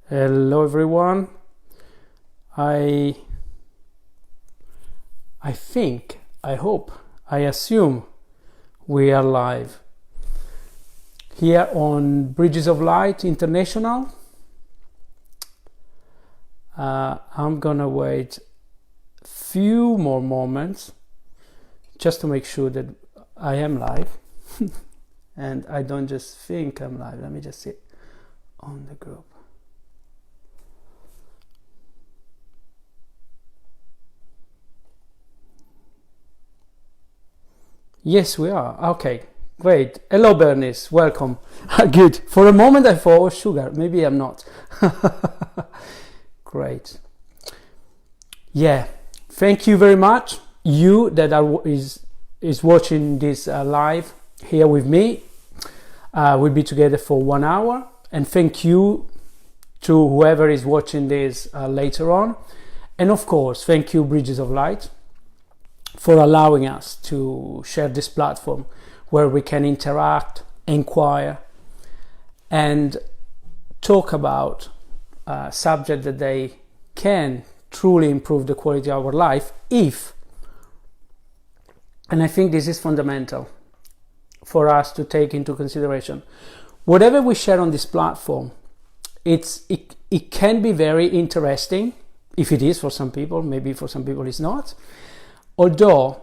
Hello everyone. I think, I hope, I assume we are live here on Bridges of Light International. I'm gonna wait a few more moments just to make sure that I am live and I don't just think I'm live. Let me just see on the group. Yes, we are. Okay, great. Hello, Bernice. Welcome. Good. For a moment, I thought, oh, sugar. Maybe I'm not. Great. Yeah. Thank you very much. You that is watching this live here with me. We'll be together for 1 hour. And thank you to whoever is watching this later on. And of course, thank you, Bridges of Light, for allowing us to share this platform where we can interact, inquire, and talk about subjects that they can truly improve the quality of our life if, and I think this is fundamental for us to take into consideration, whatever we share on this platform, it can be very interesting, if it is for some people, maybe for some people it's not. Although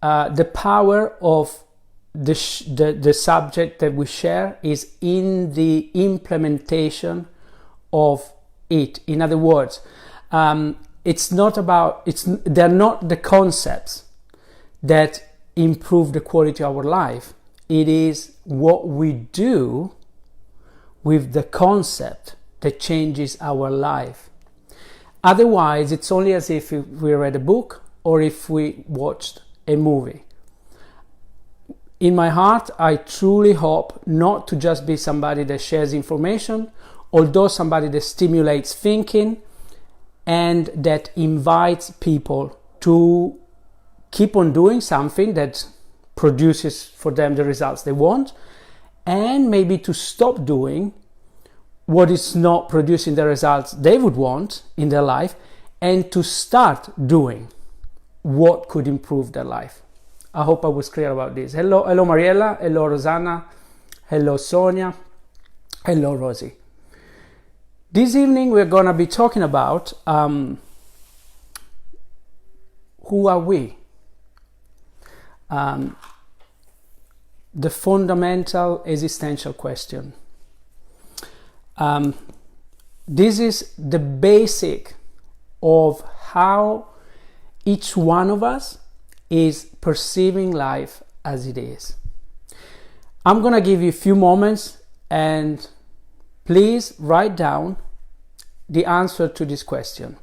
the power of the subject that we share is in the implementation of it. In other words, they're not the concepts that improve the quality of our life. It is what we do with the concept that changes our life. Otherwise, it's only as if we read a book or if we watched a movie. In my heart, I truly hope not to just be somebody that shares information, although somebody that stimulates thinking and that invites people to keep on doing something that produces for them the results they want, and maybe to stop doing what is not producing the results they would want in their life, and to start doing what could improve their life. I hope I was clear about this. Hello Mariella, hello Rosanna, hello Sonia, hello Rosie. This evening we're gonna be talking about who are we? The fundamental existential question. This is the basic of how each one of us is perceiving life as it is. I'm gonna give you a few moments and please write down the answer to this question.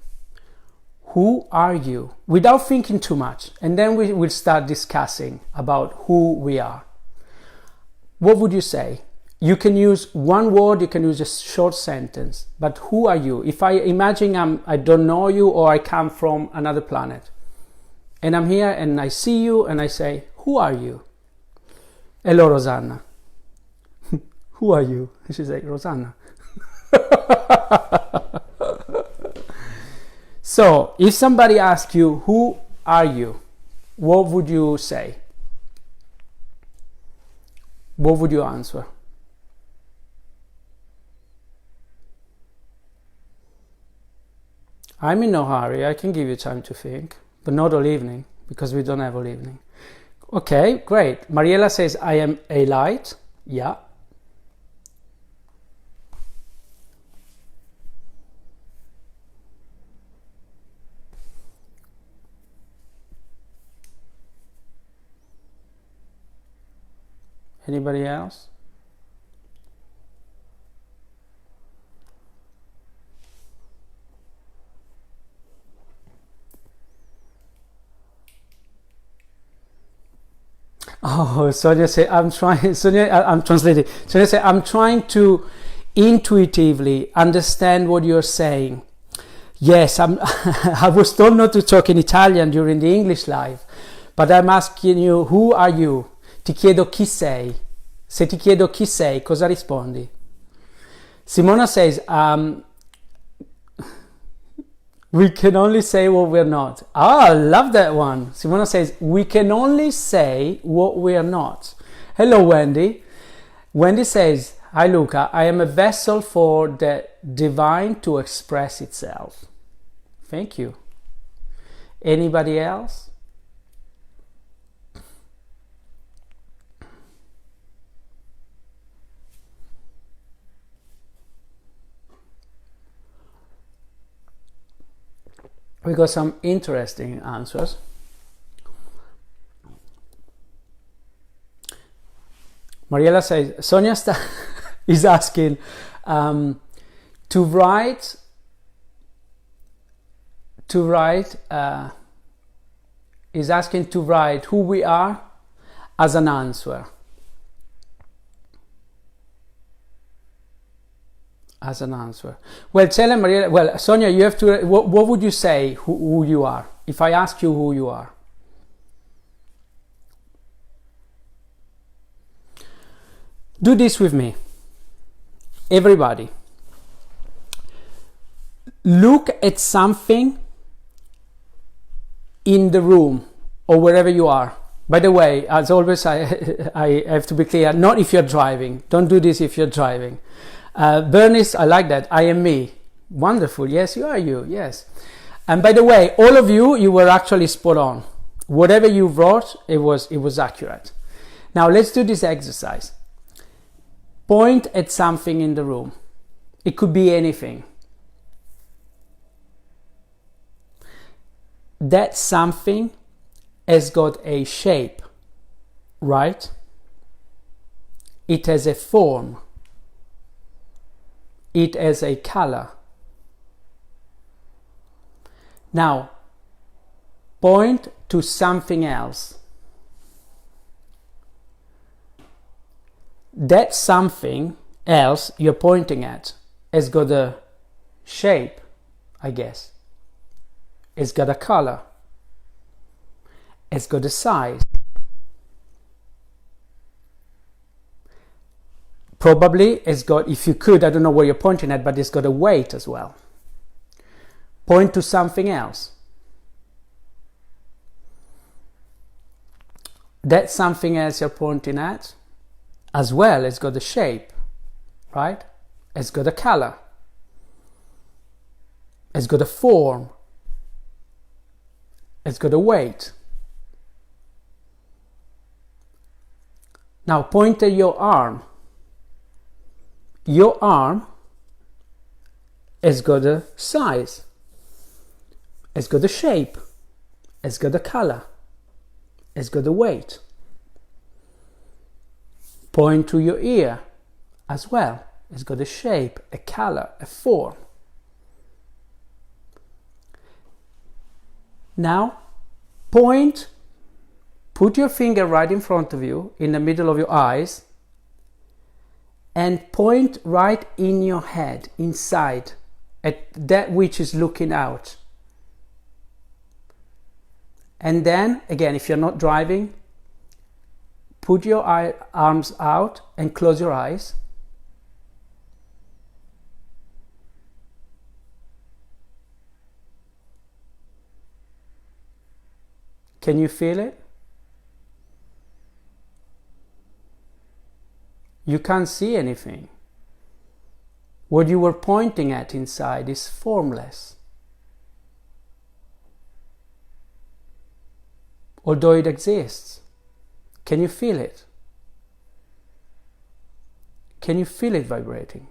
Who are you? Without thinking too much, and then we will start discussing about who we are. What would you say? You can use one word, you can use a short sentence, but who are you? If I imagine I don't know you, or I come from another planet, and I'm here and I see you and I say, who are you? Hello, Rosanna. Who are you? And she says, Rosanna. So, if somebody asks you, who are you? What would you say? What would you answer? I'm in no hurry. I can give you time to think, but not all evening, because we don't have all evening. Okay, great. Mariella says, I am a light. Yeah. Anybody else? Oh, Sonia said, I'm translating. Sonia said, I'm trying to intuitively understand what you're saying. Yes, I was told not to talk in Italian during the English live, but I'm asking you, who are you? Ti chiedo chi sei. Se ti chiedo chi sei, cosa rispondi? Simona says, We can only say what we're not. Ah, I love that one. Simona says, we can only say what we are not. Hello, Wendy. Wendy says, hi, Luca. I am a vessel for the divine to express itself. Thank you. Anybody else? We got some interesting answers. Mariella says, Sonia is asking to write is asking to write who we are as an answer. As an answer. Well, tell them, Mariella, well, Sonia, you have to, what would you say who you are? If I ask you who you are? Do this with me. Everybody. Look at something in the room or wherever you are. By the way, as always, I have to be clear, not if you're driving. Don't do this if you're driving. Bernice, I like that. I am me. Wonderful. Yes, you are you. Yes. And by the way, all of you were actually spot on. Whatever you wrote, it was accurate. Now let's do this exercise. Point at something in the room. It could be anything. That something has got a shape, right? It has a form. It has a color. Now, point to something else. That something else you're pointing at has got a shape, I guess. It's got a color. It's got a size. Probably it's got, if you could, I don't know where you're pointing at, but it's got a weight as well. Point to something else. That something else you're pointing at as well, it's got a shape, right? It's got a color. It's got a form. It's got a weight. Now point at your arm. Your arm has got a size. It's got a shape. It's got a color. It's got a weight. Point to your ear as well. It's got a shape, a color, a form. Now, put your finger right in front of you, in the middle of your eyes, and point right in your head, inside, at that which is looking out. And then, again, if you're not driving, put your arms out and close your eyes. Can you feel it? You can't see anything. What you were pointing at inside is formless. Although it exists. Can you feel it? Can you feel it vibrating?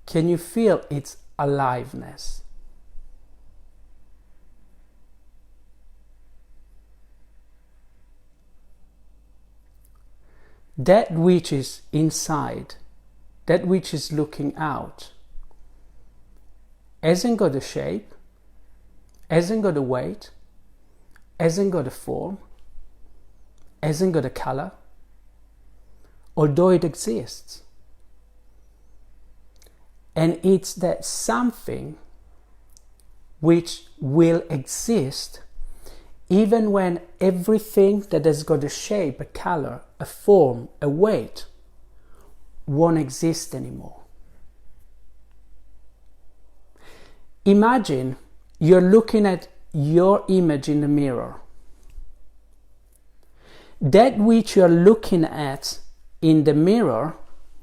Can you feel its aliveness? That which is inside, that which is looking out, hasn't got a shape, hasn't got a weight, hasn't got a form, hasn't got a color, although it exists. And it's that something which will exist even when everything that has got a shape, a color, a form, a weight won't exist anymore. Imagine you're looking at your image in the mirror. That which you're looking at in the mirror,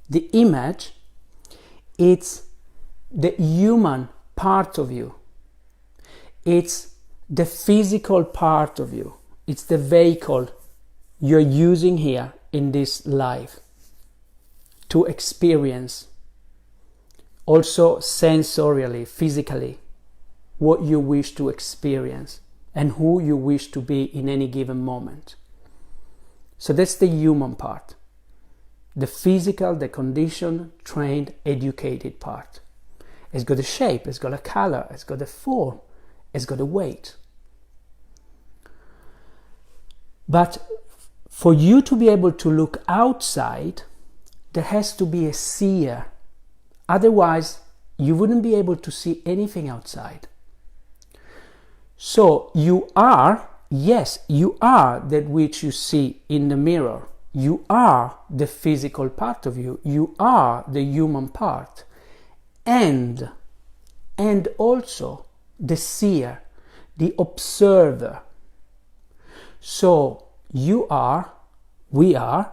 the image, it's the human part of you. It's the physical part of you. It's the vehicle you're using here in this life to experience, also sensorially, physically, what you wish to experience and who you wish to be in any given moment. So that's the human part. The physical, the conditioned, trained, educated part. It's got a shape, it's got a color, it's got a form, it's got a weight. But for you to be able to look outside, there has to be a seer. Otherwise, you wouldn't be able to see anything outside. So you are, yes, you are that which you see in the mirror. You are the physical part of you. You are the human part. And also the seer, the observer. So you are, we are,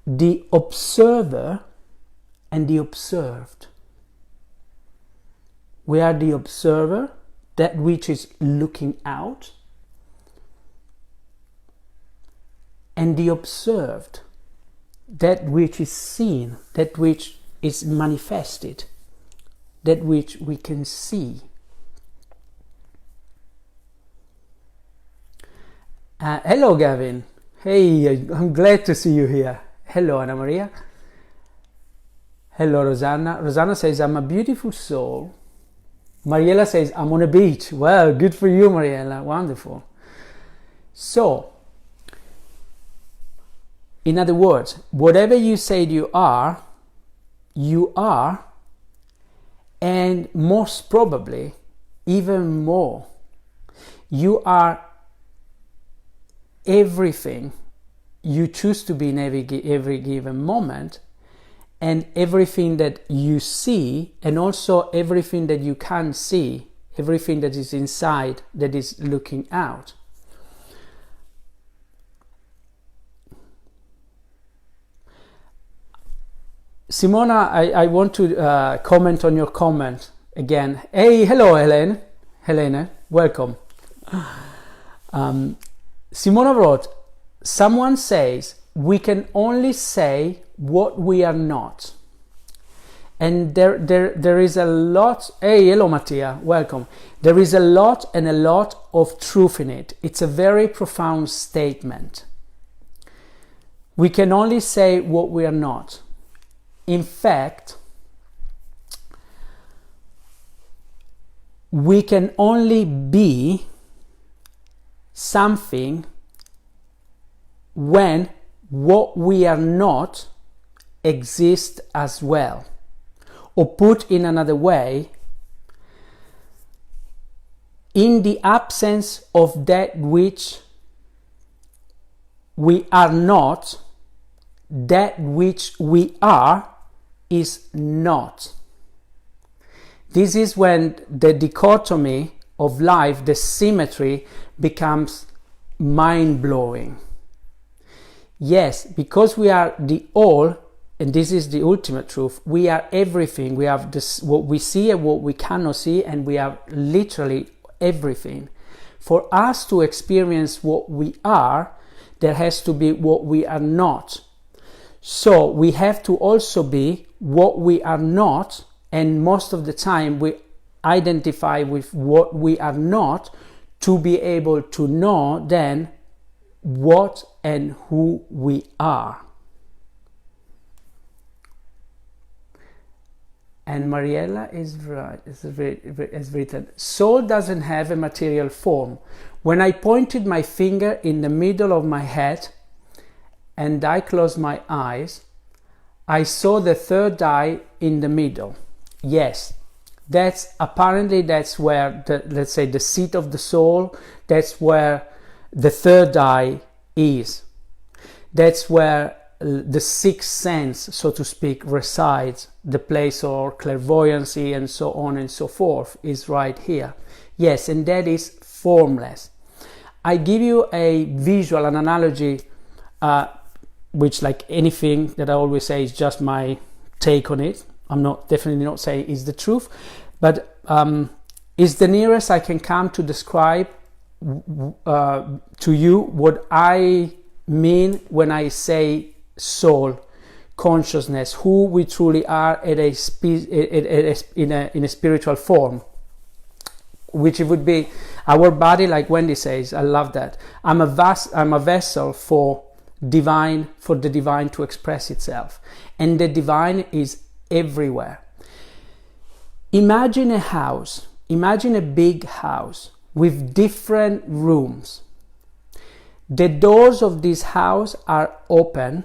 the observer and the observed. We are the observer, that which is looking out, and the observed, that which is seen, that which is manifested, that which we can see. Hello, Gavin. Hey, I'm glad to see you here. Hello, Anna Maria. Hello, Rosanna. Rosanna says, I'm a beautiful soul. Mariella says, I'm on a beach. Well, good for you, Mariella. Wonderful. So, in other words, whatever you say you are, and most probably, even more, you are everything you choose to be in every given moment, and everything that you see, and also everything that you can't see, everything that is inside, that is looking out. Simona, I want to comment on your comment again. Hey, hello, Helena, welcome. Simona wrote, someone says, we can only say what we are not. And there is a lot, hey, hello, Mattia, welcome. There is a lot of truth in it. It's a very profound statement. We can only say what we are not. In fact, we can only be something when what we are not exists as well. Or put in another way, in the absence of that which we are not, that which we are is not. This is when the dichotomy of life, the symmetry, becomes mind-blowing. Yes, because we are the all, and this is the ultimate truth, we are everything. We have this, what we see and what we cannot see, and we are literally everything. For us to experience what we are, there has to be what we are not. So we have to also be what we are not, and most of the time we identify with what we are not to be able to know then what and who we are. And Mariella is right, is written, soul doesn't have a material form. When I pointed my finger in the middle of my head and I closed my eyes, I saw the third eye in the middle. Yes, that's where let's say the seat of the soul, that's where the third eye is. That's where the sixth sense, so to speak, resides, the place of clairvoyancy and so on and so forth, is right here. Yes, and that is formless. I give you a visual, an analogy, which, like anything that I always say, is just my take on it. I'm definitely not saying is the truth, but is the nearest I can come to describe to you what I mean when I say soul, consciousness, who we truly are in a spiritual form, which it would be our body, like Wendy says. I love that. I'm a vessel for the divine to express itself, and the divine is everywhere. Imagine a house, imagine a big house with different rooms. The doors of this house are open.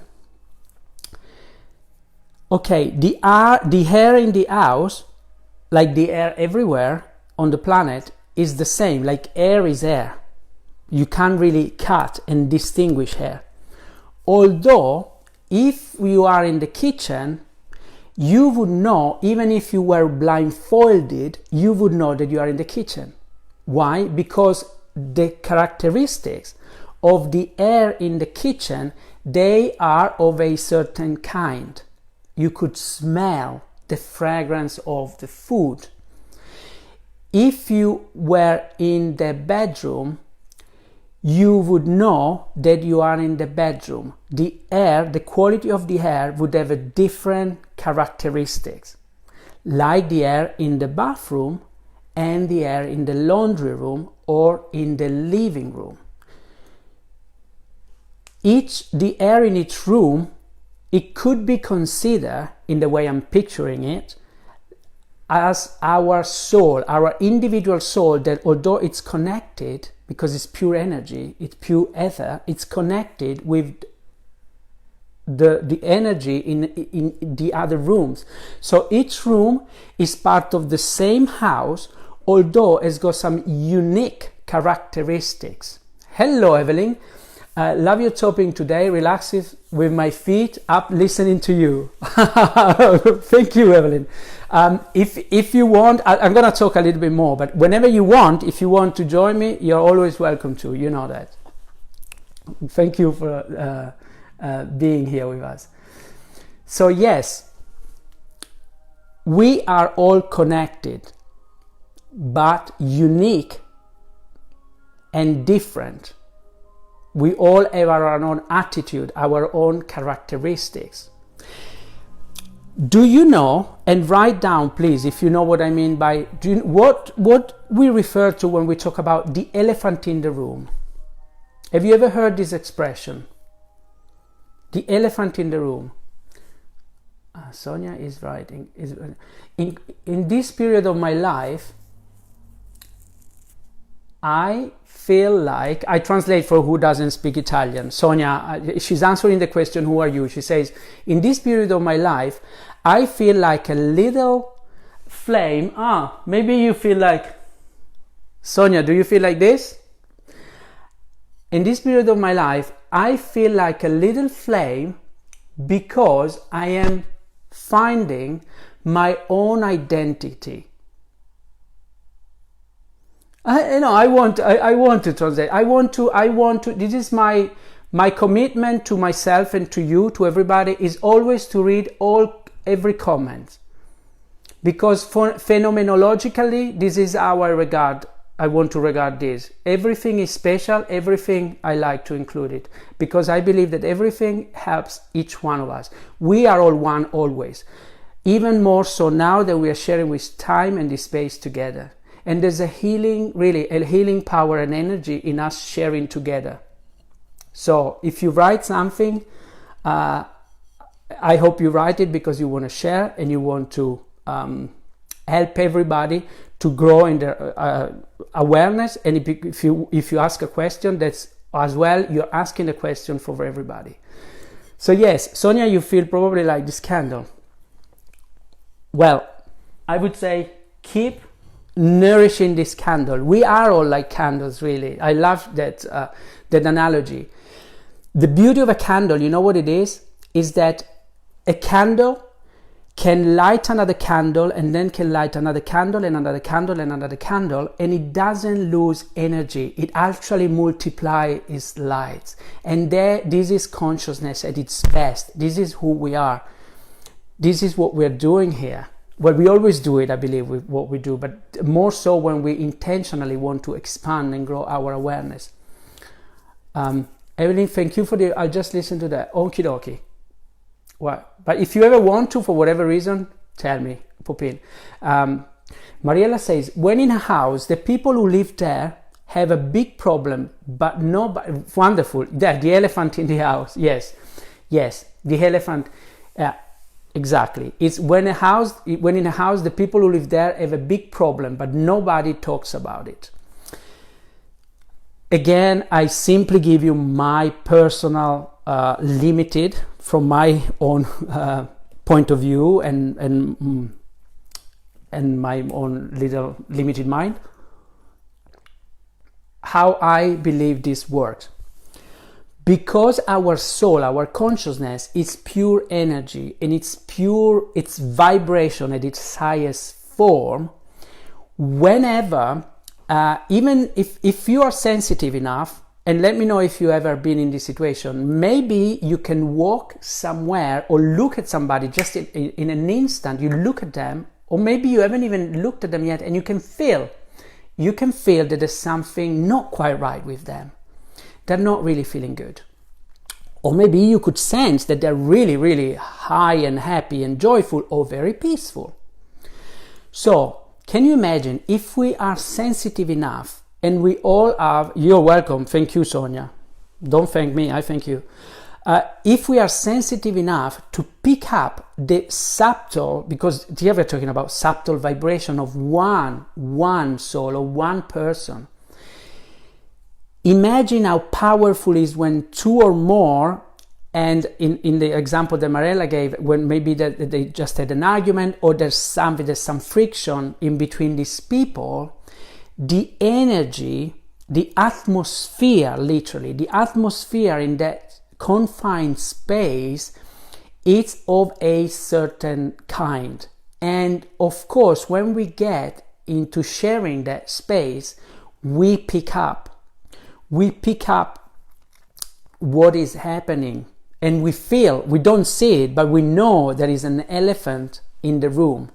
Okay, the air in the house, like the air everywhere on the planet, is the same. Like air is air. You can't really cut and distinguish air. Although, if you are in the kitchen, you would know, even if you were blindfolded, you would know that you are in the kitchen. Why? Because the characteristics of the air in the kitchen, they are of a certain kind. You could smell the fragrance of the food. If you were in the bedroom, you would know that you are in the bedroom. The air, the quality of the air would have a different characteristics, like the air in the bathroom and the air in the laundry room or in the living room. The air in each room, it could be considered, in the way I'm picturing it, as our soul, our individual soul, that although it's connected, because it's pure energy, it's pure ether, it's connected with the energy in the other rooms. So each room is part of the same house, although it's got some unique characteristics. Hello, Evelyn. Love your topic today. Relaxing with my feet up, listening to you. Thank you, Evelyn. If you want, I'm going to talk a little bit more, but whenever you want, if you want to join me, you're always welcome to. You know that. Thank you for being here with us. So yes, we are all connected, but unique and different. We all have our own attitude, our own characteristics. Do you know, and write down please if you know what I mean by, what we refer to when we talk about the elephant in the room? Have you ever heard this expression? The elephant in the room. Sonia is writing. In this period of my life, I feel like, I translate for who doesn't speak Italian. Sonia, she's answering the question, who are you? She says, in this period of my life, I feel like a little flame. Maybe you feel like, Sonia, do you feel like this? In this period of my life, I feel like a little flame because I am finding my own identity. I want to translate. I want to, this is my commitment to myself and to you, to everybody, is always to read every comment. Because phenomenologically, this is how I want to regard this. Everything is special, everything I like to include it. Because I believe that everything helps each one of us. We are all one always. Even more so now that we are sharing with time and this space together. And there's a healing power and energy in us sharing together. So if you write something, I hope you write it because you want to share and you want to help everybody to grow in their awareness. And if you ask a question, that's as well, you're asking a question for everybody. So yes, Sonia, you feel probably like this candle. Well, I would say keep nourishing this candle. We are all like candles, really. I love that analogy. The beauty of a candle, you know what it is? is that a candle can light another candle, and then can light another candle and another candle and another candle, and it doesn't lose energy. It actually multiplies its lights. And this is consciousness at its best. This is who we are. This is what we're doing here. Well, we always do it, I believe, with what we do, but more so when we intentionally want to expand and grow our awareness. Evelyn, thank you for I'll just listen to that. Okie dokie. Well, but if you ever want to, for whatever reason, tell me, pop in. Mariella says, when in a house, the people who live there have a big problem, but nobody, wonderful, the elephant in the house, yes, the elephant, exactly. It's when in a house, the people who live there have a big problem, but nobody talks about it. Again, I simply give you my personal limited, from my own point of view and my own little limited mind, how I believe this works. Because our soul, our consciousness is pure energy, and it's vibration at its highest form. Whenever, even if you are sensitive enough, and let me know if you ever been in this situation, maybe you can walk somewhere or look at somebody just in an instant, you look at them, or maybe you haven't even looked at them yet, and you can feel that there's something not quite right with them. They're not really feeling good. Or maybe you could sense that they're really, really high and happy and joyful, or very peaceful. So, can you imagine if we are sensitive enough, and we all are, you're welcome, thank you, Sonia. Don't thank me, I thank you. If we are sensitive enough to pick up the subtle, because here we're talking about subtle vibration of one soul or one person. Imagine how powerful it is when two or more, and in the example that Marella gave, when maybe they just had an argument, or there's some friction in between these people, the energy, the atmosphere, literally, the atmosphere in that confined space, it's of a certain kind. And of course, when we get into sharing that space, we pick up what is happening, and we don't see it, but we know there is an elephant in the room.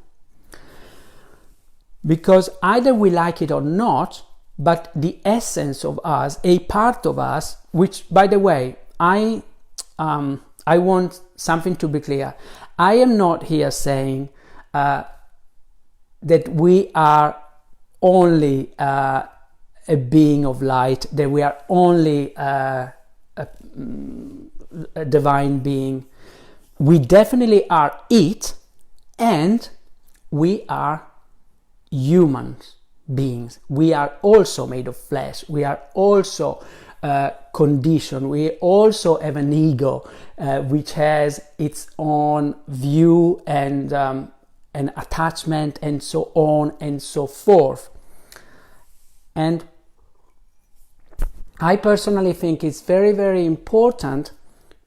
Because either we like it or not, but the essence of us, a part of us, which, by the way, I want something to be clear. I am not here saying that we are only a being of light, that we are only a divine being. We definitely are it, and we are human beings. We are also made of flesh. We are also conditioned. We also have an ego which has its own view and attachment, and so on and so forth. And I personally think it's very, very important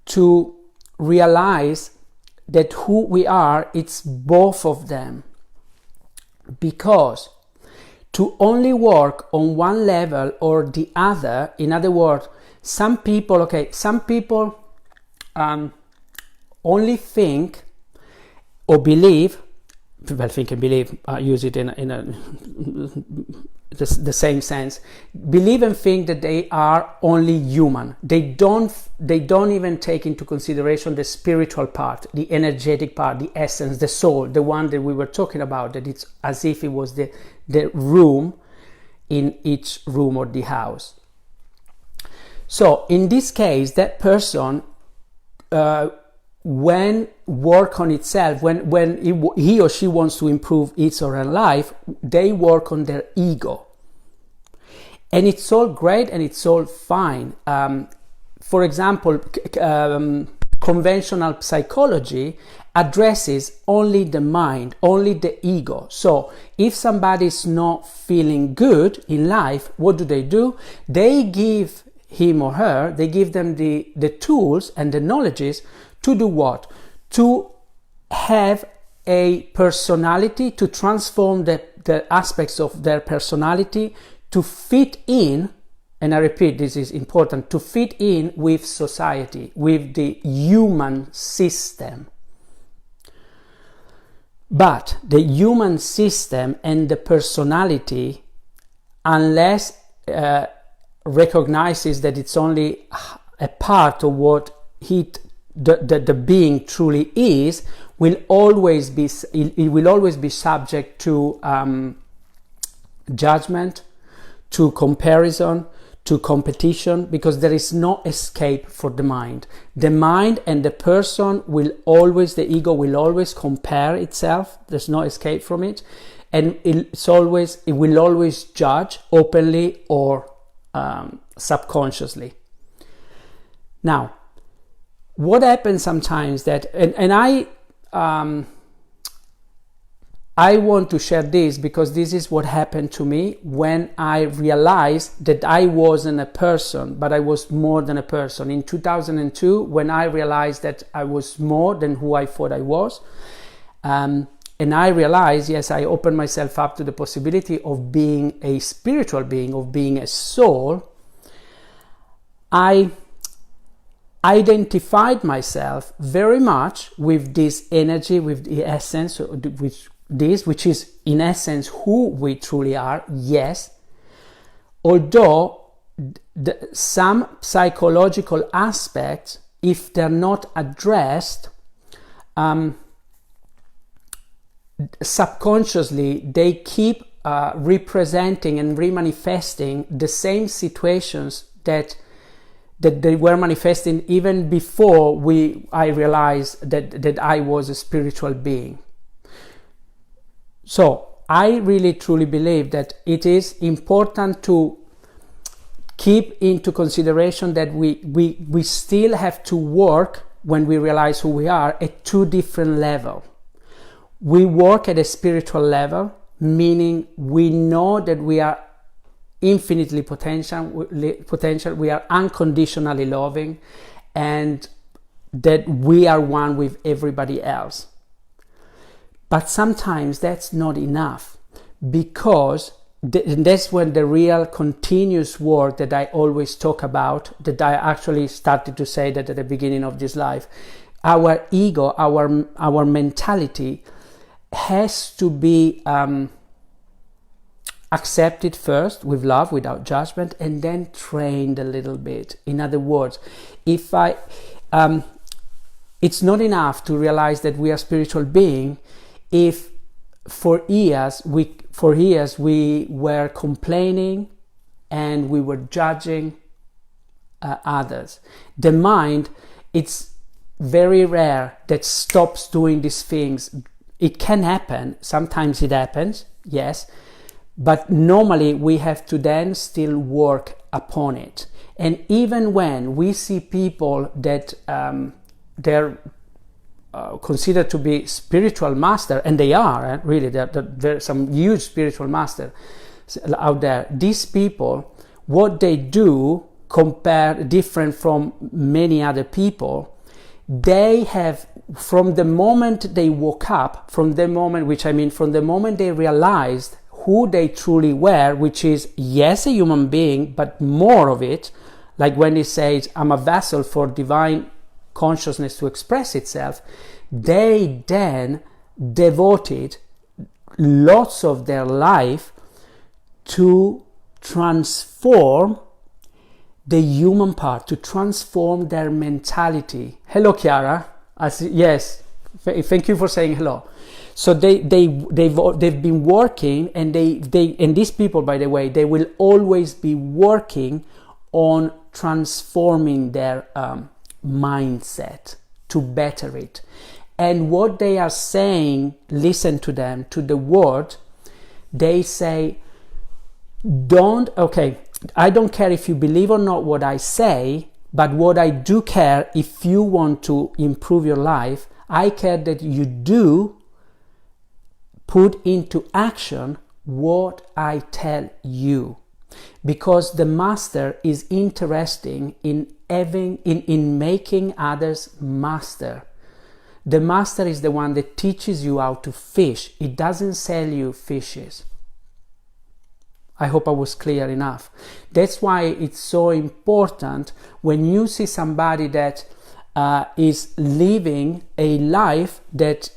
to realize that who we are, it's both of them. Because to only work on one level or the other, in other words, some people only think or believe, well, think and believe, use it in the same sense, believe and think that they are only human. They don't even take into consideration the spiritual part, the energetic part, the essence, the soul, the one that we were talking about, that it's as if it was the room in each room of the house. So in this case, that person, when work on itself, when he or she wants to improve his or her life, they work on their ego. And it's all great and it's all fine. For example, conventional psychology addresses only the mind, only the ego. So if somebody is not feeling good in life, what do? They give him or her, they give them the tools and the knowledges To do what? To have a personality, to transform the aspects of their personality to fit in, and I repeat, this is important, to fit in with society, with the human system. But the human system and the personality, unless recognizes that it's only a part of what the being truly is, will always be subject to judgment, to comparison, to competition, because there is no escape for the mind. The mind and the person will always, the ego will always compare itself. There's no escape from it. And it will always judge openly or subconsciously. Now, what happens sometimes that, and I want to share this because this is what happened to me when I realized that I wasn't a person, but I was more than a person. In 2002, when I realized that I was more than who I thought I was, and I realized, yes, I opened myself up to the possibility of being a spiritual being, of being a soul, I identified myself very much with this energy, with the essence, which is in essence who we truly are, yes, although some psychological aspects, if they're not addressed, subconsciously they keep representing and remanifesting the same situations that they were manifesting even before I realized that I was a spiritual being. So I really truly believe that it is important to keep into consideration that we still have to work when we realize who we are at two different levels. We work at a spiritual level, meaning we know that we are infinitely potential, we are unconditionally loving, and that we are one with everybody else. But sometimes that's not enough, because that's when the real continuous work that I always talk about, that I actually started to say that at the beginning of this life, our ego, our mentality has to be accepted first with love, without judgment, and then trained a little bit. In other words, it's not enough to realize that we are spiritual beings if for years we were complaining and we were judging others. The mind, it's very rare that stops doing these things. It can happen, sometimes it happens, yes, but normally we have to then still work upon it. And even when we see people that they're considered to be spiritual master, and they are, really, there are some huge spiritual masters out there. These people, what they do different from many other people, they have, from the moment they woke up, from the moment they realized who they truly were, which is, yes, a human being, but more of it, like when he says, I'm a vessel for divine consciousness to express itself, they then devoted lots of their life to transform the human part, to transform their mentality. Hello, Chiara. Yes, thank you for saying hello. So they've been working, and and these people, by the way, they will always be working on transforming their mindset to better it. And what they are saying, listen to them, to the word, they say, I don't care if you believe or not what I say, but what I do care, if you want to improve your life, I care that you do put into action what I tell you. because the master is interested in making others master. The master is the one that teaches you how to fish. It doesn't sell you fishes. I hope I was clear enough. That's why it's so important when you see somebody that is living a life that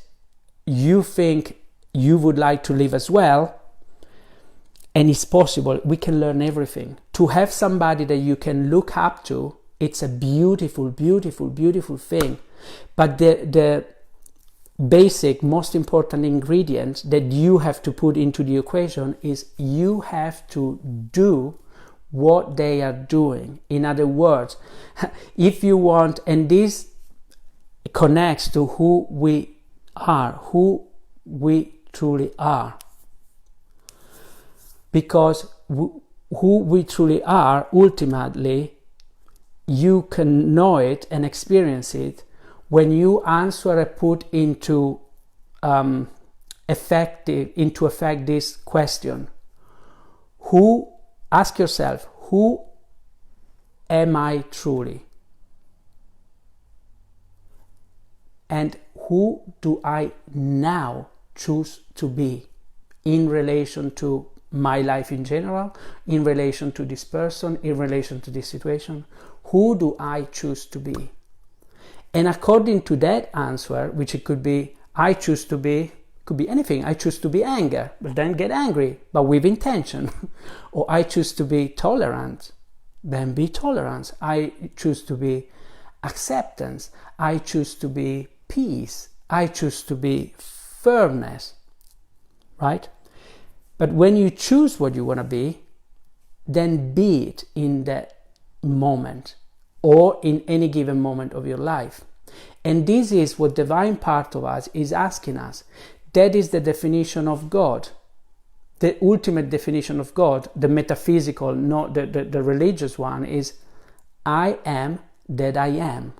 you think you would like to live as well, and it's possible. We can learn everything. To have somebody that you can look up to, it's a beautiful, beautiful, beautiful thing. But the basic, most important ingredient that you have to put into the equation is you have to do what they are doing. In other words, if you want, and this connects to who we are, who we truly are, because who we truly are, ultimately, you can know it and experience it when you answer and put into effect this question. Ask yourself, who am I truly? And who do I now choose to be in relation to my life in general, in relation to this person, in relation to this situation? Who do I choose to be? And according to that answer, which it could be, I choose to be, could be anything. I choose to be anger, but then get angry, but with intention. Or I choose to be tolerant, then be tolerant. I choose to be acceptance. I choose to be peace. I choose to be firmness, right? But when you choose what you want to be, then be it in that moment or in any given moment of your life. And this is what divine part of us is asking us. That is the definition of God. The ultimate definition of God, the metaphysical, not the religious one, is I am that I am.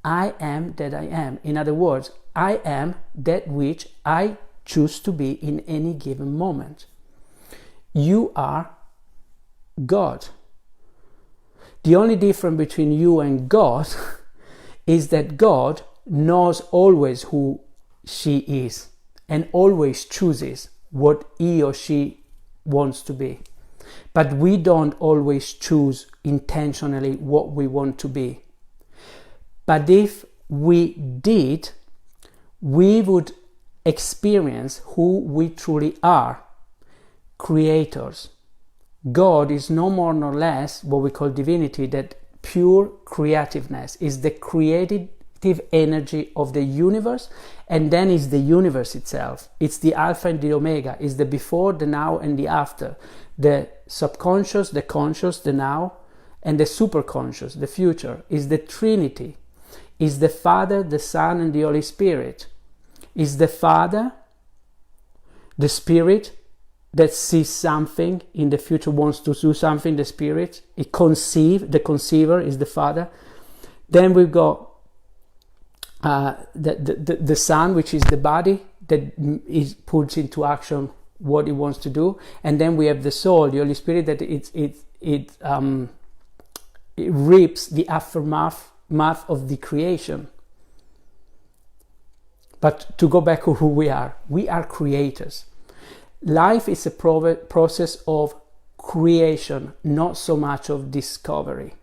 I am that I am. In other words, I am that which I choose to be in any given moment. You are God. The only difference between you and God is that God knows always who she is and always chooses what he or she wants to be. But we don't always choose intentionally what we want to be. But if we did, we would experience who we truly are, creators. God is no more nor less what we call divinity, that pure creativeness is the creative energy of the universe, and then is the universe itself. It's the alpha and the omega, is the before, the now, and the after, the subconscious, the conscious, the now, and the superconscious, the future. Is the Trinity, is the Father, the Son, and the Holy Spirit. Is the Father, the Spirit that sees something in the future, wants to do something, the Spirit. The conceiver is the Father. Then we've got the Son, which is the body that puts into action what it wants to do. And then we have the soul, the Holy Spirit, that it reaps the aftermath of the creation. But to go back to who we are creators. Life is a process of creation, not so much of discovery.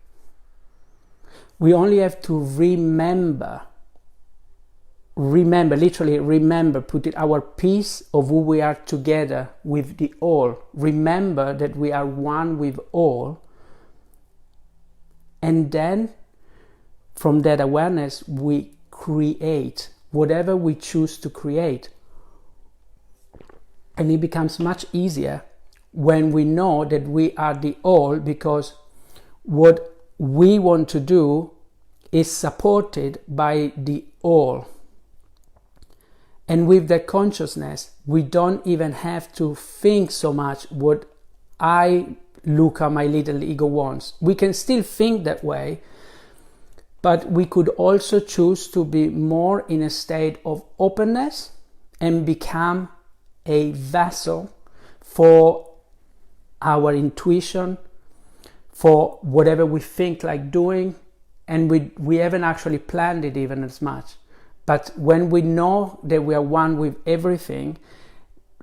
We only have to remember, literally remember, put it our piece of who we are together with the all. Remember that we are one with all. And then from that awareness, we create whatever we choose to create. And it becomes much easier when we know that we are the all, because what we want to do is supported by the all. And with that consciousness, we don't even have to think so much what Luca, my little ego, wants. We can still think that way, but we could also choose to be more in a state of openness and become a vessel for our intuition for whatever we think like doing, and we haven't actually planned it even as much. But when we know that we are one with everything,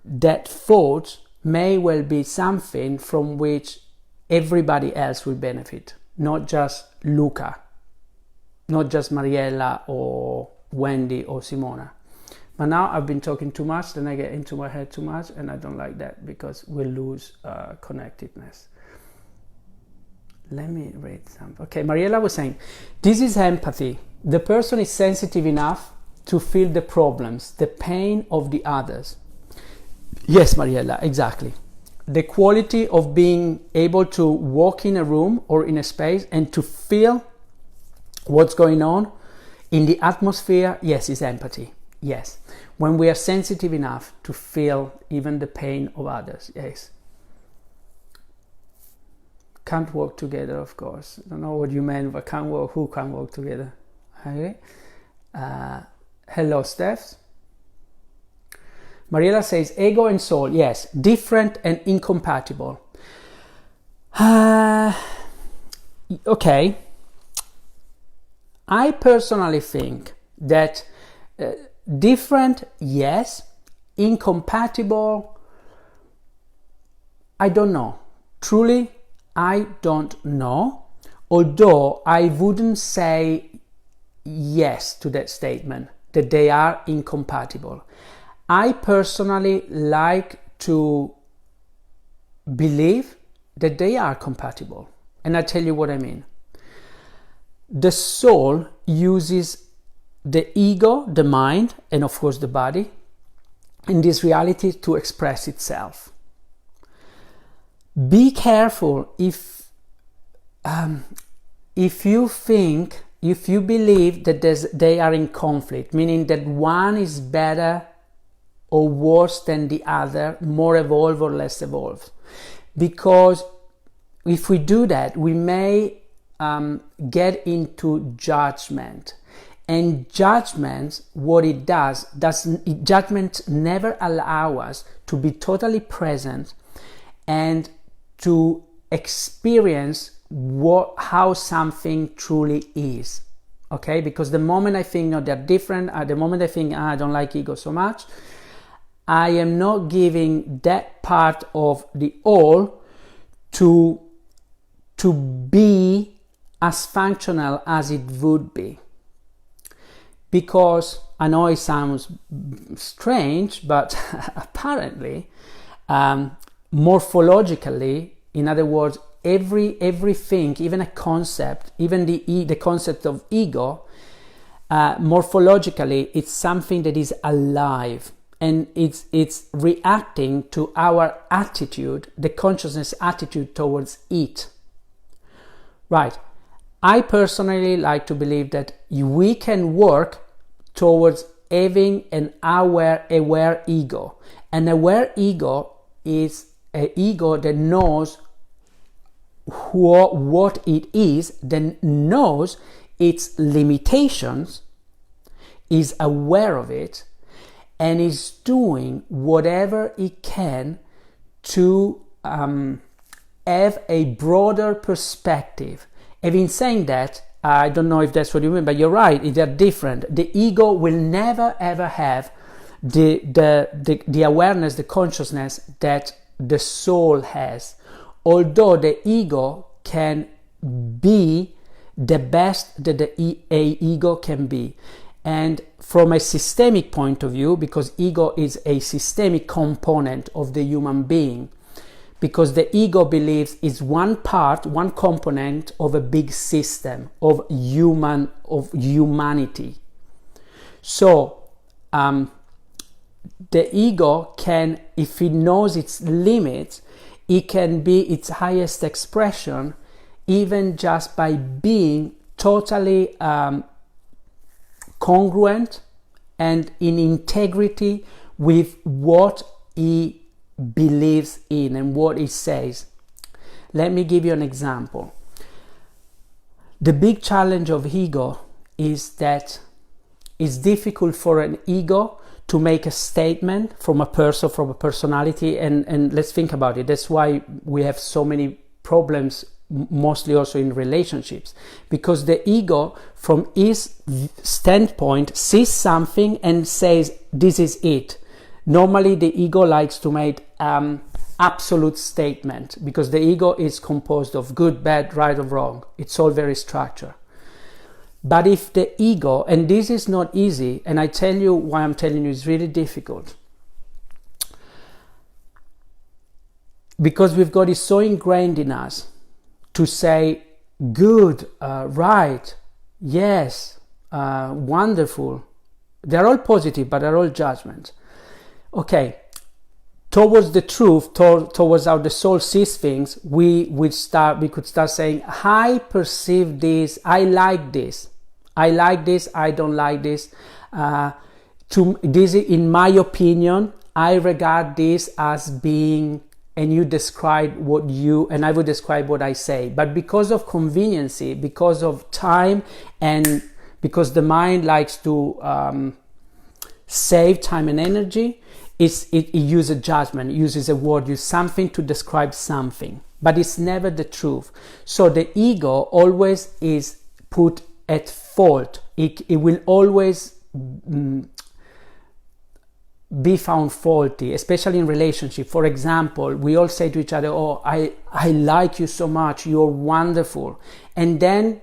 that thought may well be something from which everybody else will benefit, not just Luca, not just Mariella or Wendy or Simona. But now I've been talking too much, then I get into my head too much, and I don't like that because we'll lose connectedness. Let me read something. Okay, Mariella was saying, this is empathy. The person is sensitive enough to feel the problems, the pain of the others. Yes, Mariella, exactly. The quality of being able to walk in a room or in a space and to feel what's going on in the atmosphere, yes, is empathy. Yes. When we are sensitive enough to feel even the pain of others, yes. Can't work together, of course. I don't know what you meant, but who can work together? Okay. Hello, Steph. Mariella says, ego and soul, yes, different and incompatible. Okay. I personally think that different, yes, incompatible, I don't know. Truly, I don't know. Although I wouldn't say yes to that statement, that they are incompatible. I personally like to believe that they are compatible. And I tell you what I mean. The soul uses the ego, the mind, and of course the body, in this reality to express itself. Be careful if you believe that they are in conflict, meaning that one is better or worse than the other, more evolved or less evolved. Because if we do that, we may get into judgment. And judgment, what it does, judgment never allow us to be totally present and to experience how something truly is. Okay, because the moment I think, no, they're different, the moment I think, I don't like ego so much, I am not giving that part of the all to be as functional as it would be. Because I know it sounds strange, but apparently, morphologically, in other words, everything, even a concept, even the concept of ego, morphologically, it's something that is alive, and it's reacting to our attitude, the consciousness attitude towards it. Right. I personally like to believe that we can work towards having an aware ego. An aware ego is an ego that knows what it is, that knows its limitations, is aware of it, and is doing whatever it can to have a broader perspective. Having saying that, I don't know if that's what you mean, but you're right, they're different. The ego will never ever have the awareness, the consciousness that the soul has. Although the ego can be the best that the ego can be. And from a systemic point of view, because ego is a systemic component of the human being, because the ego believes it's one part, one component of a big system of humanity. So the ego can, if it knows its limits, it can be its highest expression, even just by being totally congruent and in integrity with what he believes in and what it says. Let me give you an example. The big challenge of ego is that it's difficult for an ego to make a statement from a person, from a personality, and let's think about it. That's why we have so many problems, mostly also in relationships, because the ego, from his standpoint, sees something and says, this is it. Normally the ego likes to make absolute statement, because the ego is composed of good, bad, right or wrong. It's all very structured. But if the ego, and this is not easy, and I tell you why I'm telling you it's really difficult, because we've got it so ingrained in us to say good, right, yes, wonderful. They're all positive, but they're all judgment. Okay, towards the truth, towards how the soul sees things, we could start saying, I perceive this, I like this, I don't like this. This, in my opinion, I regard this as being, and you describe what you, and I would describe what I say. But because of conveniency, because of time, and because the mind likes to save time and energy, it uses judgment, it uses a word, uses something to describe something. But it's never the truth. So the ego always is put at fault. It will always be found faulty, especially in relationship. For example, we all say to each other, oh, I like you so much, you're wonderful. And then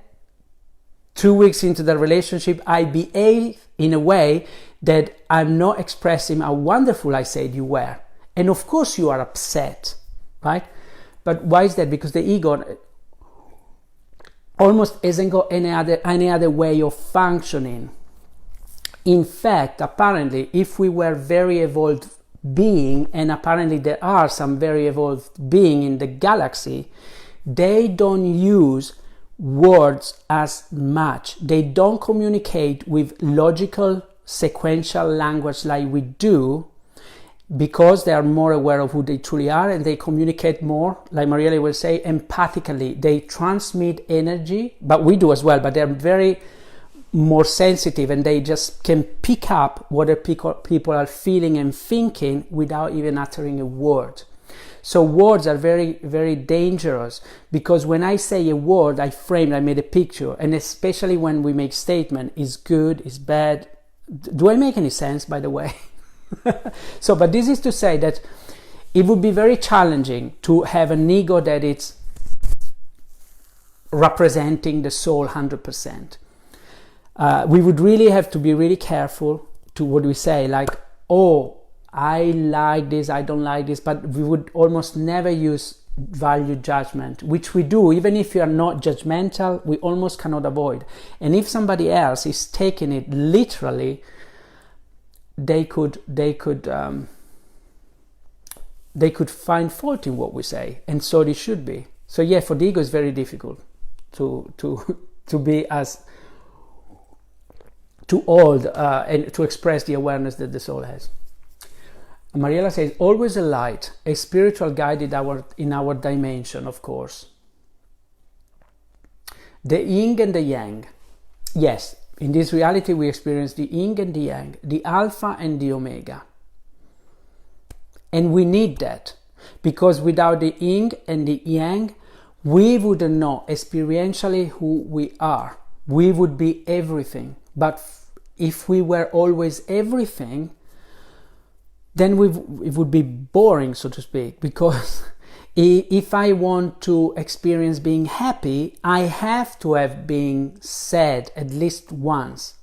2 weeks into the relationship, I behave in a way that I'm not expressing how wonderful I said you were. And of course you are upset, right? But why is that? Because the ego almost hasn't got any other way of functioning. In fact, apparently, if we were very evolved being, and apparently there are some very evolved being in the galaxy, they don't use words as much. They don't communicate with logical, sequential language like we do, because they are more aware of who they truly are, and they communicate more, like Marielle will say, empathically. They transmit energy, but we do as well, but they're very more sensitive, and they just can pick up what people are feeling and thinking without even uttering a word. So words are very, very dangerous, because when I say a word, I made a picture, and especially when we make statement, is good, is bad. Do I make any sense, by the way? So, but this is to say that it would be very challenging to have an ego that it's representing the soul 100%. We would really have to be really careful to what we say, like, oh, I like this, I don't like this, but we would almost never use value judgment, which we do. Even if you are not judgmental, we almost cannot avoid. And if somebody else is taking it literally, they could find fault in what we say, and so it should be. So yeah, for the ego it's very difficult to be as too old and to express the awareness that the soul has. Mariella says, always a light, a spiritual guide in our dimension, of course. The yin and the yang. Yes, in this reality we experience the yin and the yang, the alpha and the omega. And we need that, because without the yin and the yang, we wouldn't know experientially who we are. We would be everything. But if we were always everything, then it would be boring, so to speak, because if I want to experience being happy, I have to have been sad at least once.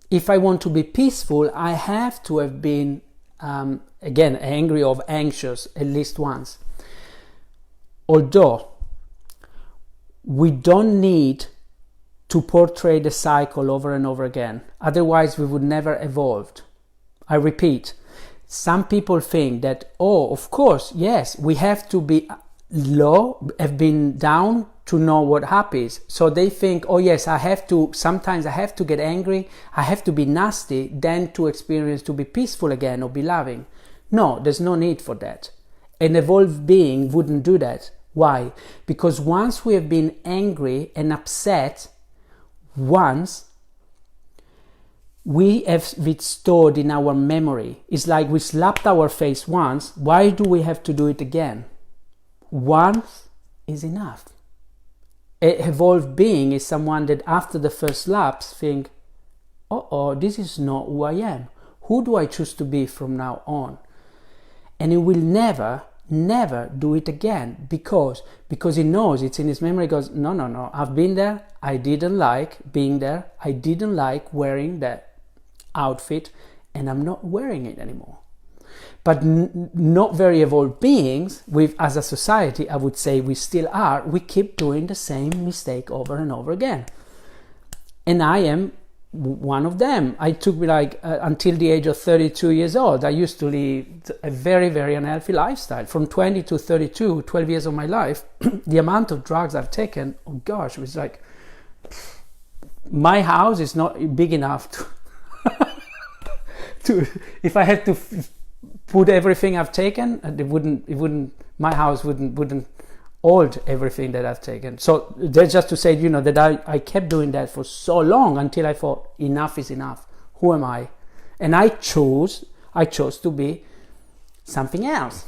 If I want to be peaceful, I have to have been, again, angry or anxious at least once. Although we don't need to portray the cycle over and over again. Otherwise, we would never evolve. I repeat, some people think that, oh, of course, yes, we have to be low, have been down to know what happy is. So they think, oh yes, sometimes I have to get angry, I have to be nasty, then to experience to be peaceful again or be loving. No, there's no need for that. An evolved being wouldn't do that. Why? Because once we have been angry and upset once, we have it stored in our memory. It's like we slapped our face once. Why do we have to do it again? Once is enough. An evolved being is someone that after the first slaps think, oh, this is not who I am. Who do I choose to be from now on? And he will never do it again because he knows, it's in his memory. He goes, no, I've been there. I didn't like being there. I didn't like wearing that outfit, and I'm not wearing it anymore. But not very evolved beings, as a society, I would say we still are, we keep doing the same mistake over and over again. And I am one of them. I took me until the age of 32 years old. I used to live a very, very unhealthy lifestyle. From 20 to 32, 12 years of my life, the amount of drugs I've taken, oh gosh, it was like, my house is not big enough to if I had to put everything I've taken, my house wouldn't hold everything that I've taken. So that's just to say, that I kept doing that for so long until I thought enough is enough. Who am I? And I chose to be something else.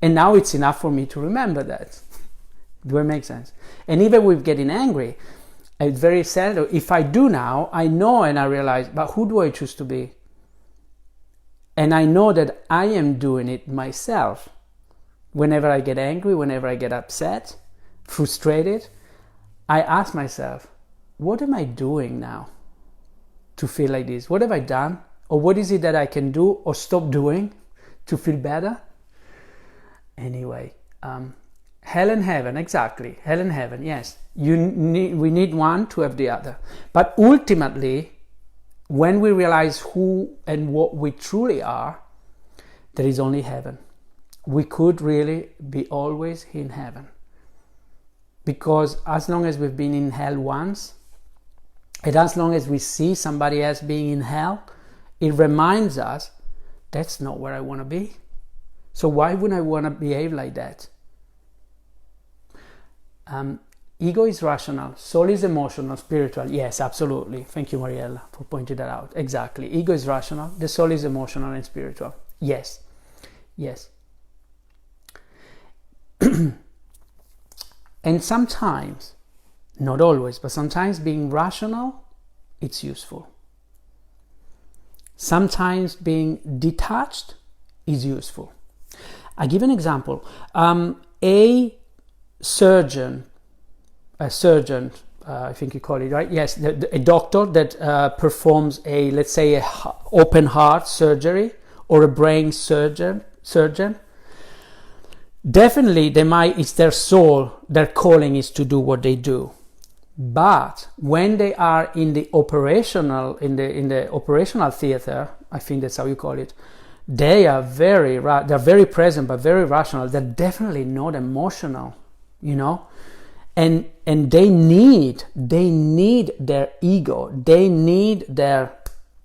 And now it's enough for me to remember that. Do it make sense? And even with getting angry, it's very seldom. If I do now, I know and I realize, but who do I choose to be? And I know that I am doing it myself. Whenever I get angry, whenever I get upset, frustrated, I ask myself, what am I doing now to feel like this? What have I done? Or what is it that I can do or stop doing to feel better? Anyway, hell and heaven, exactly. Hell and heaven, yes. We need one to have the other. But ultimately, when we realize who and what we truly are, there is only heaven. We could really be always in heaven. Because as long as we've been in hell once, and as long as we see somebody else being in hell, it reminds us, that's not where I want to be. So why wouldn't I want to behave like that? Ego is rational, soul is emotional, spiritual. Yes, absolutely. Thank you, Mariella, for pointing that out. Exactly. Ego is rational, the soul is emotional and spiritual. Yes. And sometimes, not always, but sometimes being rational, it's useful. Sometimes being detached is useful. I give an example. A surgeon, I think you call it, right? Yes, a doctor that performs let's say, a open heart surgery or a brain surgeon. Definitely, it's their soul, their calling is to do what they do. But when they are in the operational theater, I think that's how you call it, they're very present but very rational. They're definitely not emotional, and they need their ego, they need their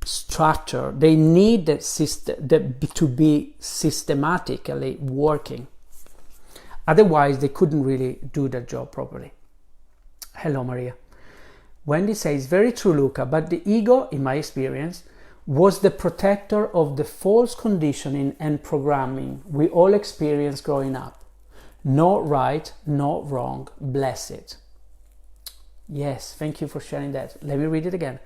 structure, they need the system to be systematically working. Otherwise, they couldn't really do their job properly. Hello, Maria. Wendy says, very true, Luca, but the ego, in my experience, was the protector of the false conditioning and programming we all experience growing up. Not right, not wrong, bless it. Yes, thank you for sharing that. Let me read it again.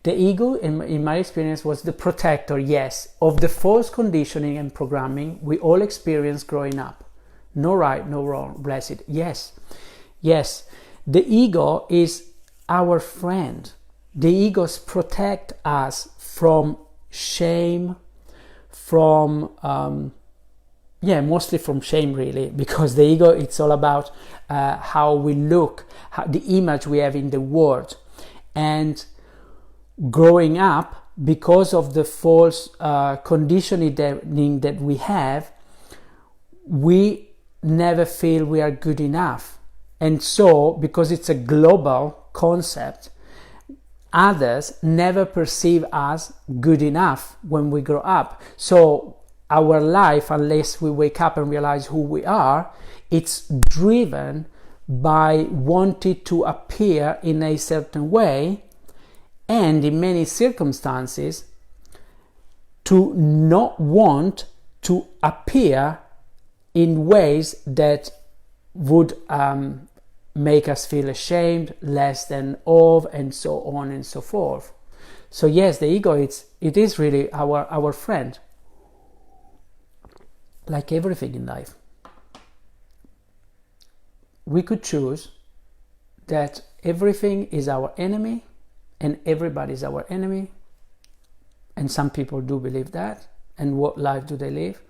The ego, in my experience, was the protector, yes, of the false conditioning and programming we all experience growing up. No right, no wrong, bless it. Yes. The ego is our friend. The egos protect us from shame, from, mostly from shame really, because the ego, it's all about how we look, the image we have in the world. And growing up, because of the false conditioning that we have, we never feel we are good enough. And so, because it's a global concept, others never perceive us good enough when we grow up. So our life, unless we wake up and realize who we are, it's driven by wanting to appear in a certain way and in many circumstances to not want to appear in ways that would make us feel ashamed, less than of, and so on and so forth. So yes, the ego, it is really our friend, like everything in life. We could choose that everything is our enemy and everybody is our enemy, and some people do believe that. And what life do they live?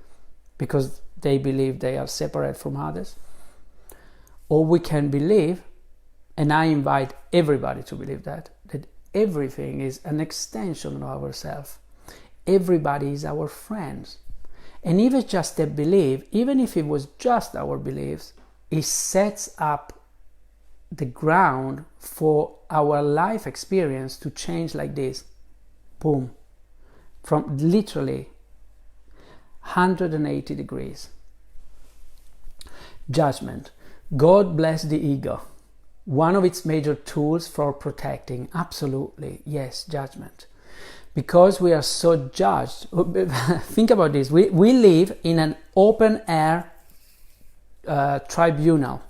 Because they believe they are separate from others. Or we can believe, and I invite everybody to believe that everything is an extension of ourselves. Everybody is our friends. And even just that belief, even if it was just our beliefs, it sets up the ground for our life experience to change like this. Boom. From literally 180 degrees. Judgment. God bless the ego. One of its major tools for protecting, absolutely, yes, judgment. Because we are so judged. Think about this. We live in an open air tribunal,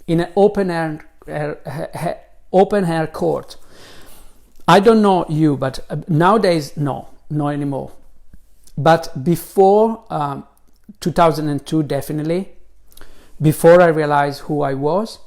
in an open air court. I don't know you, but nowadays, no anymore. But before 2002, definitely, before I realized who I was,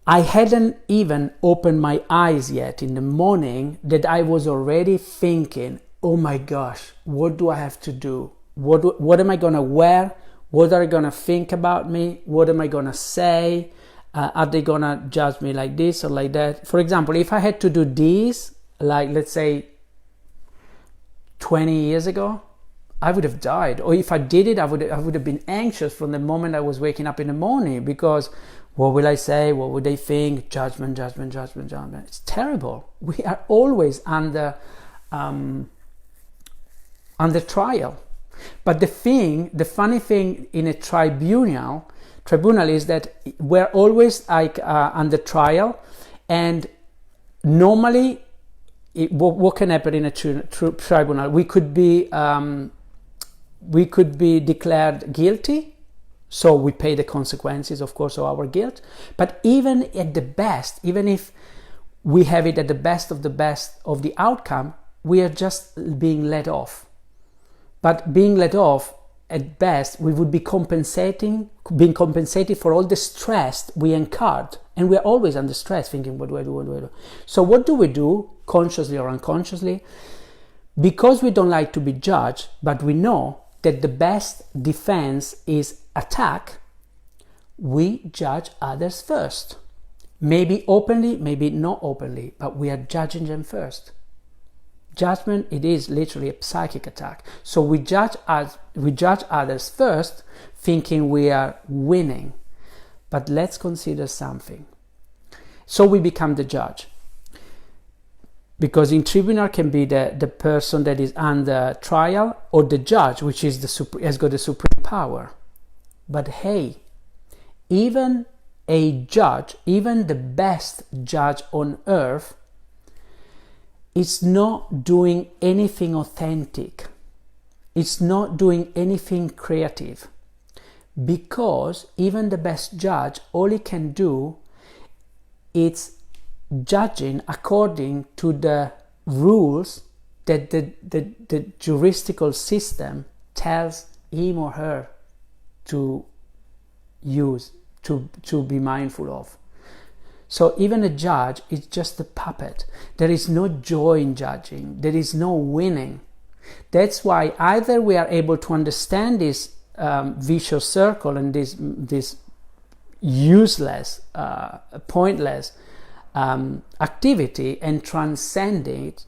I hadn't even opened my eyes yet in the morning that I was already thinking, oh my gosh, what do I have to do? What am I going to wear? What are they going to think about me? What am I going to say? Are they going to judge me like this or like that? For example, if I had to do this, like let's say 20 years ago, I would have died. Or if I did it, I would have been anxious from the moment I was waking up in the morning, because what will I say? What would they think? Judgment. It's terrible. We are always under trial. But the funny thing in a tribunal is that we're always like under trial, and normally what can happen in a tribunal? We could be declared guilty, so we pay the consequences, of course, of our guilt. But even at the best, even if we have it at the best of the outcome, we are just being let off. But being let off, at best, we would be being compensated for all the stress we incurred. And we're always under stress, thinking, what do I do? So what do we do, consciously or unconsciously? Because we don't like to be judged, but we know that the best defense is attack, we judge others first. Maybe openly, maybe not openly, but we are judging them first. Judgment, it is literally a psychic attack. So we judge others first, thinking we are winning. But let's consider something. So we become the judge. Because in tribunal can be the person that is under trial, or the judge, which is has got the supreme power. But hey, even a judge, even the best judge on earth, is not doing anything authentic. It's not doing anything creative. Because even the best judge, all he can do is judging according to the rules that the juridical system tells him or her to use, to be mindful of. So even a judge is just a puppet. There is no joy in judging. There is no winning. That's why either we are able to understand this vicious circle and this useless, pointless activity and transcend it.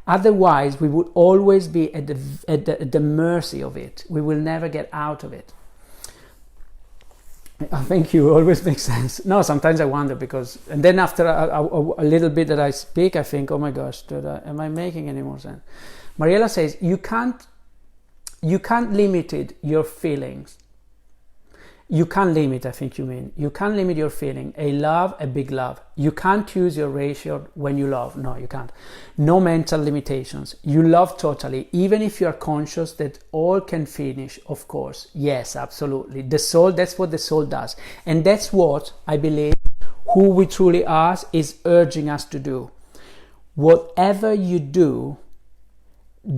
Otherwise, we would always be at the mercy of it. We will never get out of it. Thank you. Always makes sense. No, sometimes I wonder because, and then after a little bit that I speak, I think, oh my gosh, am I making any more sense? Mariella says you can't limit your feelings. You can't limit, I think you mean. You can't limit your feeling. A love, a big love. You can't use your ratio when you love. No, you can't. No mental limitations. You love totally, even if you are conscious that all can finish, of course. Yes, absolutely. The soul, that's what the soul does. And that's what I believe who we truly are is urging us to do. Whatever you do,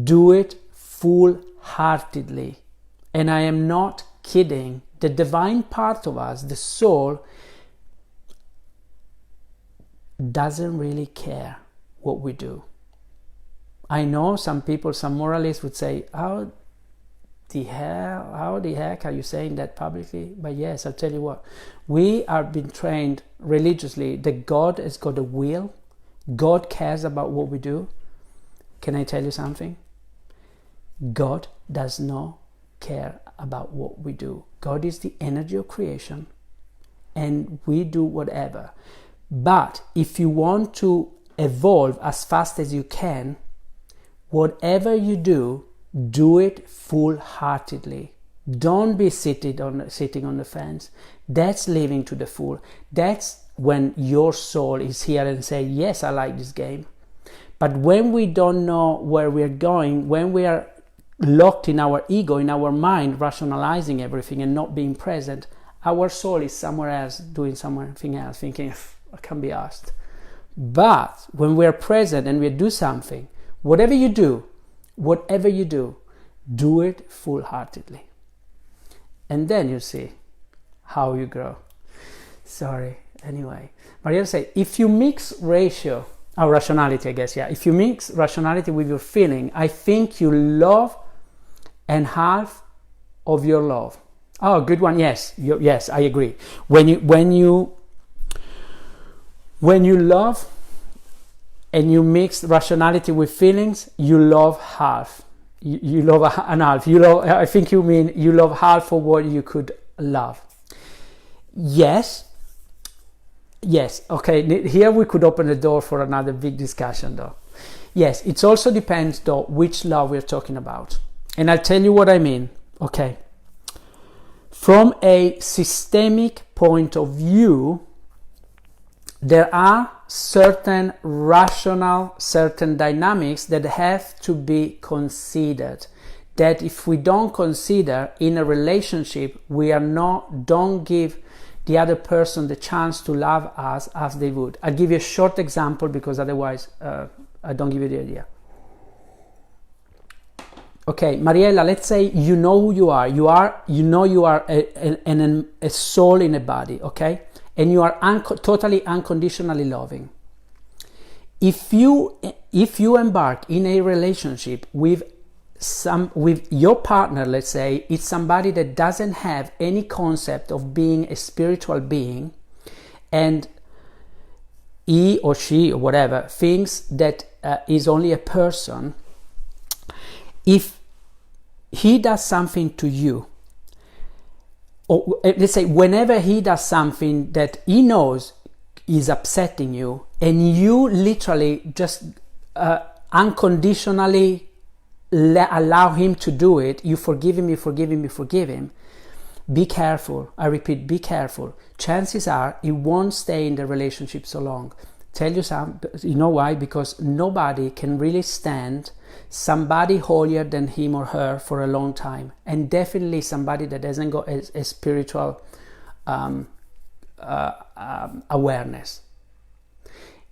do it full-heartedly. And I am not kidding. The divine part of us, the soul, doesn't really care what we do. I know some people, some moralists would say, how the heck are you saying that publicly? But yes, I'll tell you what. We are being trained religiously that God has got a will. God cares about what we do. Can I tell you something? God does not care about what we do. God is the energy of creation and we do whatever. But if you want to evolve as fast as you can, whatever you do, do it full-heartedly. Don't be sitting on the fence. That's living to the full. That's when your soul is here and say, yes, I like this game. But when we don't know where we're going, when we are locked in our ego, in our mind, rationalizing everything and not being present, our soul is somewhere else, doing something else, thinking, I can be asked. But when we're present and we do something, whatever you do, do it full-heartedly. And then you see how you grow. Anyway. Maria say, if you mix rationality, I guess, yeah. If you mix rationality with your feeling, I think you love and half of your love. Oh, good one. Yes, yes, I agree. When you love and you mix rationality with feelings, you love half. You love an half. I think you mean you love half of what you could love. Yes. Okay. Here we could open the door for another big discussion, though. Yes, it also depends, though, which love we're talking about. And I'll tell you what I mean. Okay. From a systemic point of view, there are certain dynamics that have to be considered. That if we don't consider in a relationship, don't give the other person the chance to love us as they would. I'll give you a short example because otherwise I don't give you the idea. Okay, Mariella, let's say you know who you are. You are a soul in a body, okay? And you are totally unconditionally loving. If you embark in a relationship with your partner, let's say, it's somebody that doesn't have any concept of being a spiritual being, and he or she or whatever thinks that is only a person. If he does something to you, or let's say whenever he does something that he knows is upsetting you, and you literally just unconditionally allow him to do it, you forgive him, be careful. I repeat, be careful. Chances are he won't stay in the relationship so long. Tell you something, you know why? Because nobody can really stand somebody holier than him or her for a long time, and definitely somebody that hasn't got a spiritual awareness.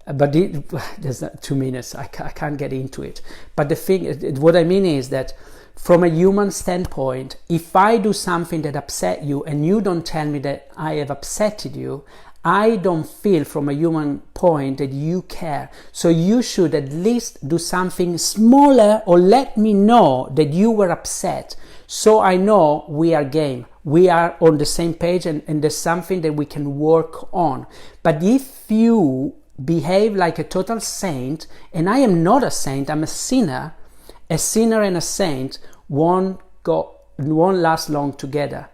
But there's 2 minutes, I can't get into it. But the thing, what I mean is that from a human standpoint, if I do something that upset you and you don't tell me that I have upsetted you, I don't feel from a human point that you care. So you should at least do something smaller, or let me know that you were upset, so I know we are game. We are on the same page, and there's something that we can work on. But if you behave like a total saint, and I am not a saint, I'm a sinner and a saint won't last long together.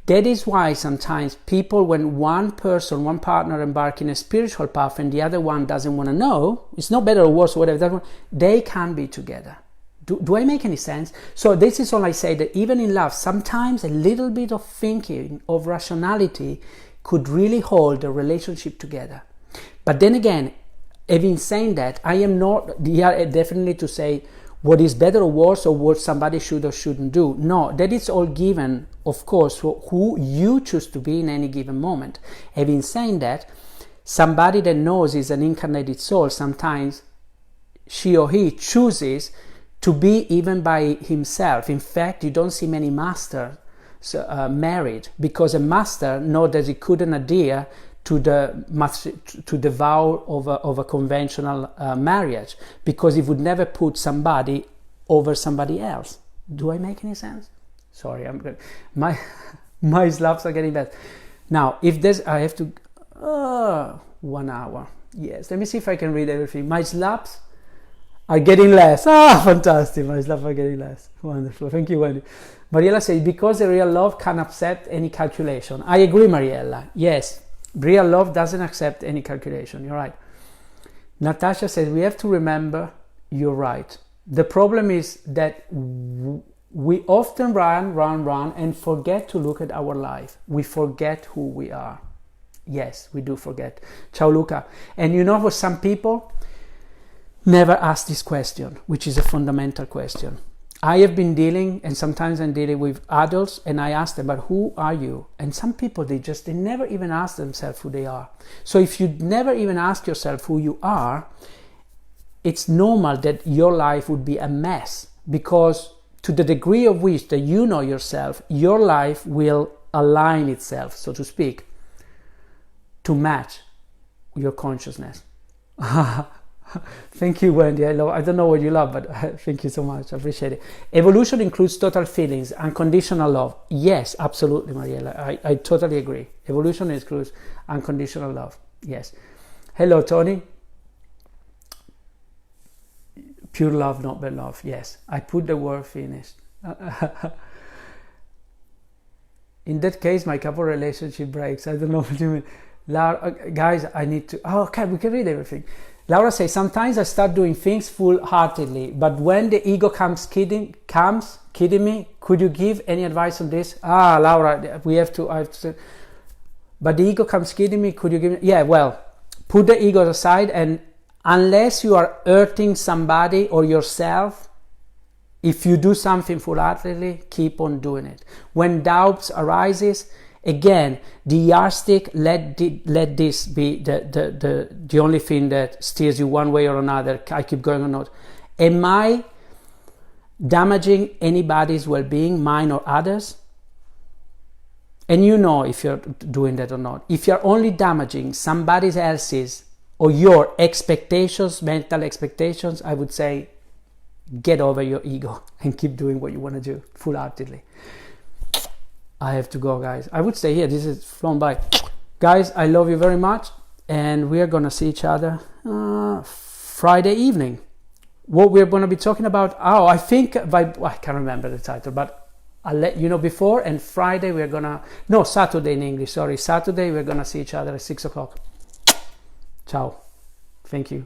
That is why sometimes people, when one partner embark in a spiritual path and the other one doesn't want to know, it's not better or worse or whatever, they can't be together. Do I make any sense? So this is all I say, that even in love, sometimes a little bit of thinking, of rationality, could really hold the relationship together. But then again, having said that, I am not here definitely to say what is better or worse or what somebody should or shouldn't do. No, that is all given, of course, who you choose to be in any given moment. Having said that, somebody that knows is an incarnated soul, sometimes she or he chooses to be even by himself. In fact, you don't see many masters married, because a master knows that he couldn't adhere to the vow of a conventional marriage, because he would never put somebody over somebody else. Do I make any sense? Sorry, I'm good. My slaps are getting better. Now, if there's, I have to 1 hour. Yes, let me see if I can read everything. My slaps are getting less. Fantastic. My slaps are getting less. Wonderful. Thank you, Wendy. Mariella says, because the real love can accept any calculation. I agree, Mariella. Yes, real love doesn't accept any calculation. You're right. Natasha says, we have to remember, you're right. The problem is that we often run and forget to look at our life. We forget who we are. Yes, we do forget. Ciao, Luca. And you know what, some people never ask this question, which is a fundamental question. I have been dealing, and sometimes I'm dealing with adults, and I ask them, but who are you? And some people, they never even ask themselves who they are. So if you never even ask yourself who you are, it's normal that your life would be a mess, because to the degree of which that you know yourself, your life will align itself, so to speak, to match your consciousness. Thank you, Wendy. I don't know what you love, but thank you so much. I appreciate it. Evolution includes total feelings, unconditional love. Yes, absolutely, Mariella. I totally agree. Evolution includes unconditional love. Yes. Hello, Tony. Pure love, not bad love. Yes, I put the word finished. In that case, my couple relationship breaks. I don't know what you mean. Laura, guys, I need to... Oh, okay, we can read everything. Laura says, sometimes I start doing things full-heartedly, but when the ego comes kidding me, could you give any advice on this? Laura, I have to... But the ego comes kidding me, could you give me... Yeah, well, put the ego aside, and unless you are hurting somebody or yourself, if you do something full-heartedly, keep on doing it. When doubts arises, again, the yardstick, let this be the only thing that steers you one way or another. I keep going or not. Am I damaging anybody's well-being, mine or others? And you know if you're doing that or not. If you're only damaging somebody else's or your expectations, mental expectations, I would say get over your ego and keep doing what you want to do full-heartedly. I have to go, guys. I would stay here. This is flown by. Guys, I love you very much. And we are going to see each other Friday evening. What we're going to be talking about... I think... I can't remember the title, but I'll let you know before. And Friday we're going to... No, Saturday in English. Sorry. Saturday we're going to see each other at 6 o'clock. Ciao. Thank you.